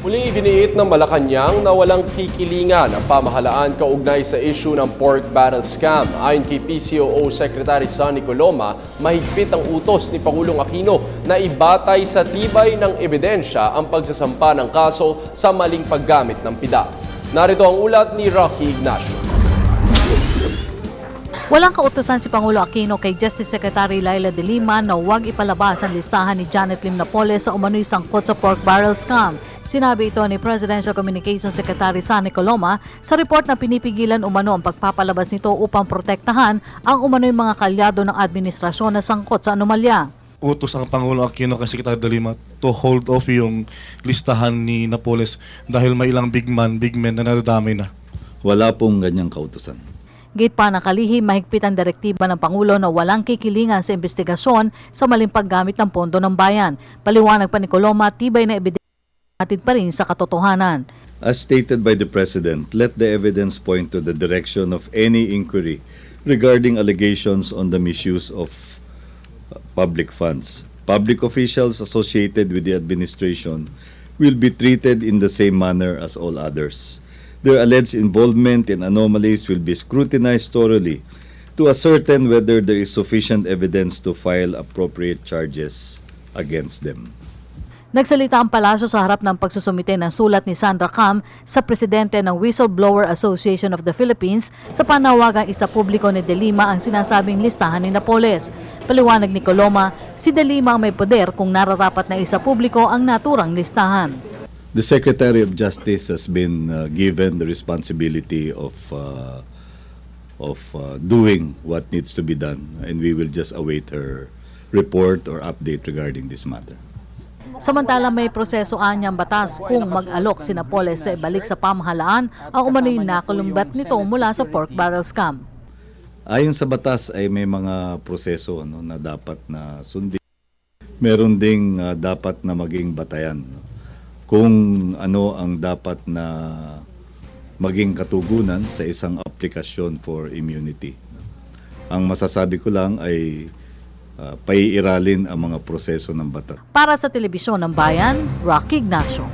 Muling iginiit ng Malacanang na walang kikilingan ang pamahalaan kaugnay sa issue ng pork barrel scam. Ayon kay PCOO Secretary Sonny Coloma, mahigpit ang utos ni Pangulong Aquino na ibatay sa tibay ng ebidensya ang pagsasampa ng kaso sa maling paggamit ng PIDA. Narito ang ulat ni Rocky Ignacio. Walang kautusan si Pangulo Aquino kay Justice Secretary Laila De Lima na huwag ipalabas ang listahan ni Janet Lim Napoles sa umano'y sangkot sa pork barrel scam. Sinabi ito ni Presidential Communications Secretary Sonny Coloma sa report na pinipigilan umano ang pagpapalabas nito upang protektahan ang umano'y mga kalyado ng administrasyon na sangkot sa anomalya. Utos ang Pangulo Aquino kay Secretary De Lima to hold off yung listahan ni Napoles dahil may ilang big men na nadadamay na. Wala pong ganyang kautusan. Gate pa nakalihim, mahigpit ang direktiba ng Pangulo na walang kikilingan sa investigasyon sa maling paggamit ng pondo ng bayan. Paliwanag pa ni Coloma, tibay na ebidensya natin pa rin sa katotohanan. As stated by the President, let the evidence point to the direction of any inquiry regarding allegations on the misuse of public funds. Public officials associated with the administration will be treated in the same manner as all others. Their alleged involvement in anomalies will be scrutinized thoroughly to ascertain whether there is sufficient evidence to file appropriate charges against them. Nagsalita ang palasyo sa harap ng pagsusumite ng sulat ni Sandra Cam sa presidente ng Whistleblower Association of the Philippines sa panawagang isa publiko ni De Lima ang sinasabing listahan ni Napoles. Paliwanag ni Coloma, si De Lima ang may poder kung nararapat na isa publiko ang naturang listahan. The Secretary of Justice has been given the responsibility of doing what needs to be done, and we will just await her report or update regarding this matter. Samantala may proseso anyang batas kung mag-alok si Napoles sa ibalik sa pamahalaan ang umano'y nakulumbat nito mula sa pork barrel scam. Ayon sa batas ay may mga proseso na dapat na sundin. Meron ding dapat na maging batayan kung ano ang dapat na maging katugunan sa isang aplikasyon for immunity. Ang masasabi ko lang ay paiiralin ang mga proseso ng batas. Para sa Telebisyon ng Bayan, Rocky Ignacio.